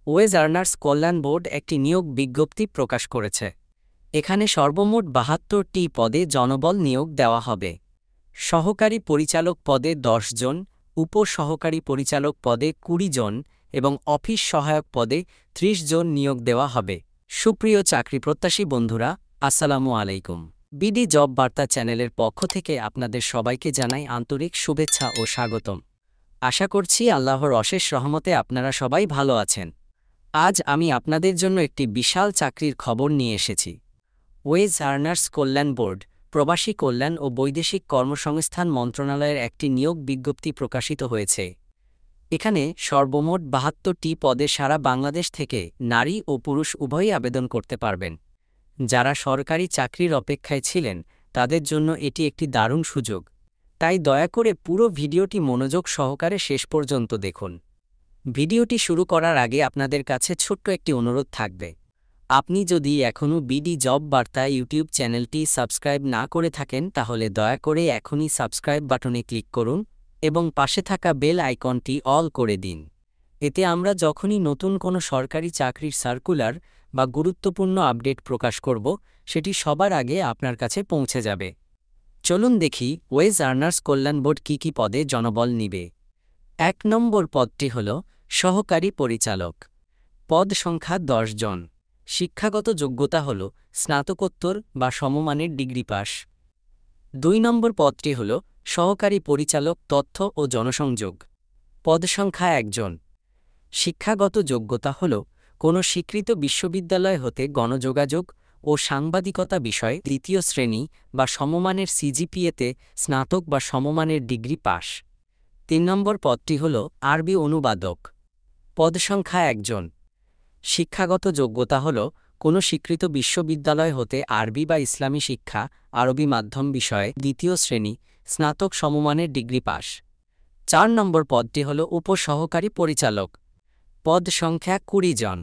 Wage earners কল্যাণ board একটি নিয়োগ বিজ্ঞপ্তি প্রকাশ করেছে। এখানে সর্বমোট ৭২টি পদে জনবল নিয়োগ দেওয়া হবে। সহকারী পরিচালক পদে ১০ জন, উপসহকারী পরিচালক পদে ২০ জন এবং অফিস সহায়ক পদে ৩০ জন নিয়োগ দেওয়া হবে। সুপ্রিয় চাকরিপ্রত্যাশী বন্ধুরা, আসসালামু আলাইকুম। বিডি জব বার্তা চ্যানেলের পক্ষ থেকে আপনাদের সবাইকে জানাই আন্তরিক শুভেচ্ছা ও স্বাগতম। আশা করছি আল্লাহর অশেষ রহমতে আপনারা সবাই ভালো আছেন। আজ আমি আপনাদের জন্য একটি বিশাল চাকরির খবর নিয়ে এসেছি। ওয়েজ আর্নার্স কল্যাণ বোর্ড, প্রবাসী কল্যাণ ও বৈদেশিক কর্মসংস্থান মন্ত্রণালয়ের একটি নিয়োগ বিজ্ঞপ্তি প্রকাশিত হয়েছে। এখানে সর্বমোট ৭২টি পদে সারা বাংলাদেশ থেকে নারী ও পুরুষ উভয়ই আবেদন করতে পারবেন। যারা সরকারি চাকরির অপেক্ষায় ছিলেন তাদের জন্য এটি একটি দারুণ সুযোগ। তাই দয়া করে পুরো ভিডিওটি মনোযোগ সহকারে শেষ পর্যন্ত দেখুন। ভিডিওটি শুরু করার আগে আপনাদের কাছে ছোট্ট একটি অনুরোধ থাকবে। আপনি যদি এখনও বিডি জব বার্তা ইউটিউব চ্যানেলটি সাবস্ক্রাইব না করে থাকেন তাহলে দয়া করে এখনই সাবস্ক্রাইব বাটনে ক্লিক করুন এবং পাশে থাকা বেল আইকনটি অল করে দিন। এতে আমরা যখনই নতুন কোনো সরকারি চাকরির সার্কুলার বা গুরুত্বপূর্ণ আপডেট প্রকাশ করব সেটি সবার আগে আপনার কাছে পৌঁছে যাবে। চলুন দেখি ওয়েজ আর্নার্স কল্যাণ বোর্ড কী কী পদে জনবল নিবে। ১ নম্বর পদটি হল সহকারী পরিচালক। পদ সংখ্যা ১০ জন। শিক্ষাগত যোগ্যতা হল স্নাতকোত্তর বা সমমানের ডিগ্রি পাস। ২ নম্বর পদটি হল সহকারী পরিচালক তথ্য ও জনসংযোগ। পদ সংখ্যা ১ জন। শিক্ষাগত যোগ্যতা হল কোনো স্বীকৃত বিশ্ববিদ্যালয় হতে গণযোগাযোগ ও সাংবাদিকতা বিষয়ে ২য় শ্রেণী বা সমমানের সিজিপিএতে স্নাতক বা সমমানের ডিগ্রি পাস। ৩ নম্বর পদটি হল আরবি অনুবাদক। পদ সংখ্যা ১ জন। শিক্ষাগত যোগ্যতা হল কোনো স্বীকৃত বিশ্ববিদ্যালয় হতে আরবি বা ইসলামী শিক্ষা আরবি মাধ্যম বিষয়ে ২য় শ্রেণী স্নাতক সমমানের ডিগ্রি পাস। ৪ নম্বর পদটি হল উপসহকারী পরিচালক। পদ সংখ্যা ২০ জন।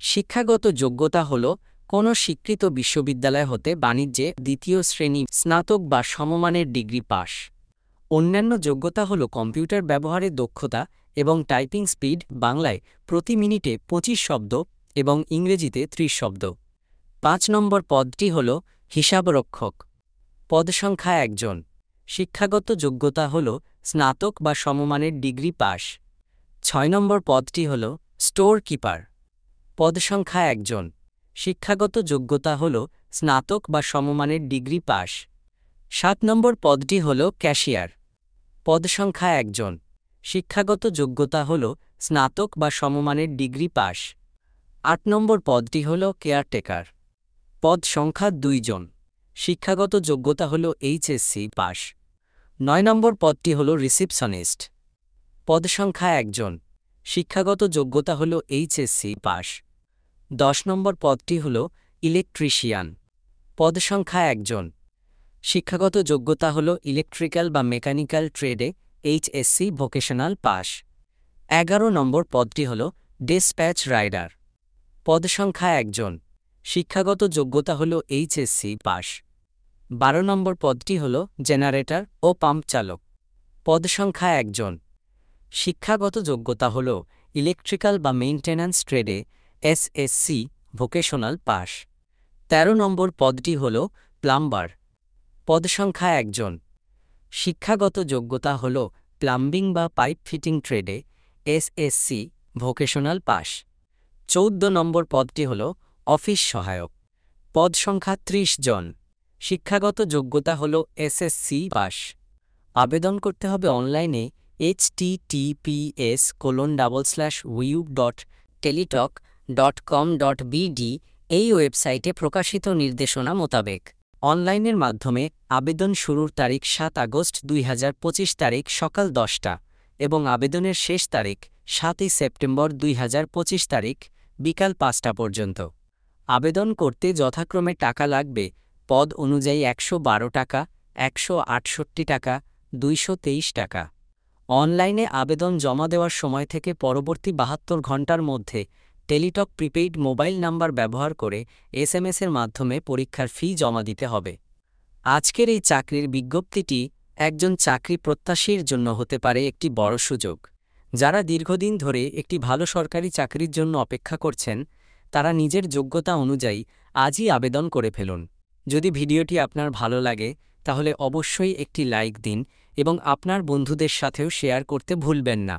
শিক্ষাগত যোগ্যতা হল কোনো স্বীকৃত বিশ্ববিদ্যালয় হতে বাণিজ্যে ২য় শ্রেণী স্নাতক বা সমমানের ডিগ্রি পাস। অন্যান্য যোগ্যতা হল কম্পিউটার ব্যবহারে দক্ষতা এবং টাইপিং স্পিড বাংলায় প্রতি মিনিটে ২৫ শব্দ এবং ইংরেজিতে ৩০ শব্দ। ৫ নম্বর পদটি হল হিসাবরক্ষক। পদ সংখ্যা ১ জন। শিক্ষাগত যোগ্যতা হল স্নাতক বা সমমানের ডিগ্রি পাস। ৬ নম্বর পদটি হল স্টোর কিপার। পদ সংখ্যা ১ জন। শিক্ষাগত যোগ্যতা হল স্নাতক বা সমমানের ডিগ্রি পাস। ৭ নম্বর পদটি হল ক্যাশিয়ার। পদ সংখ্যা ১ জন। শিক্ষাগত যোগ্যতা হল স্নাতক বা সমমানের ডিগ্রি পাস। ৮ নম্বর পদটি হল কেয়ারটেকার। পদ সংখ্যা ২ জন। শিক্ষাগত যোগ্যতা হল এইচএসসি পাস। ৯ নম্বর পদটি হল রিসিপশনিস্ট। পদ সংখ্যা ১ জন। শিক্ষাগত যোগ্যতা হল এইচএসসি পাস। ১০ নম্বর পদটি হল ইলেকট্রিশিয়ান। পদ সংখ্যা ১ জন। শিক্ষাগত যোগ্যতা হল ইলেকট্রিক্যাল বা মেকানিক্যাল ট্রেডে এইচএসসি ভোকেশনাল পাস। ১১ নম্বর পদটি হল ডিসপ্যাচ রাইডার। পদ সংখ্যা ১ জন। শিক্ষাগত যোগ্যতা হল এইচএসসি পাস। ১২ নম্বর পদটি হল জেনারেটর ও পাম্প চালক। পদ সংখ্যা ১ জন। শিক্ষাগত যোগ্যতা হল ইলেকট্রিক্যাল বা মেইনটেন্যান্স ট্রেডে এসএসসি ভোকেশনাল পাস। ১৩ নম্বর পদটি হল প্লাম্বার। পদ সংখ্যা ১ জন। শিক্ষাগত যোগ্যতা হল প্লাম্বিং বা পাইপ ফিটিং ট্রেডে এসএসসি ভোকেশনাল পাস। ১৪ নম্বর পদটি হল অফিস সহায়ক। পদ সংখ্যা ৩০ জন। শিক্ষাগত যোগ্যতা হল এসএসসি পাস। আবেদন করতে হবে অনলাইনে https://weu.teletalk.com.bd এই ওয়েবসাইটে প্রকাশিত নির্দেশনা মোতাবেক। অনলাইনের মাধ্যমে আবেদন শুরুর তারিখ ৭ আগস্ট ২০২৫ তারিখ সকাল ১০টা এবং আবেদনের শেষ তারিখ ৭ই সেপ্টেম্বর ২০২৫ তারিখ বিকাল ৫টা পর্যন্ত। আবেদন করতে যথাক্রমে টাকা লাগবে পদ অনুযায়ী ১১২ টাকা, ১৬৮ টাকা, ২২৩ টাকা। অনলাইনে আবেদন জমা দেওয়ার সময় থেকে পরবর্তী ৭২ ঘণ্টার মধ্যে টেলিটক প্রিপেইড মোবাইল নাম্বার ব্যবহার করে এসএমএসের মাধ্যমে পরীক্ষার ফি জমা দিতে হবে। আজকের এই চাকরির বিজ্ঞপ্তিটি একজন চাকরি প্রত্যাশীর জন্য হতে পারে একটি বড় সুযোগ, যারা দীর্ঘদিন ধরে একটি ভালো সরকারি চাকরির জন্য অপেক্ষা করছেন, তারা নিজের যোগ্যতা অনুযায়ী আজই আবেদন করে ফেলুন। যদি ভিডিওটি আপনার ভালো লাগে তাহলে অবশ্যই একটি লাইক দিন এবং আপনার বন্ধুদের সাথেও শেয়ার করতে ভুলবেন না।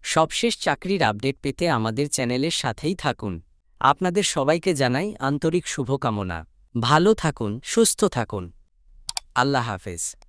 সবশেষ চাকরির আপডেট পেতে আমাদের চ্যানেলের সাথেই থাকুন। আপনাদের সবাইকে জানাই আন্তরিক শুভকামনা। ভালো থাকুন, সুস্থ থাকুন। আল্লাহ হাফেজ।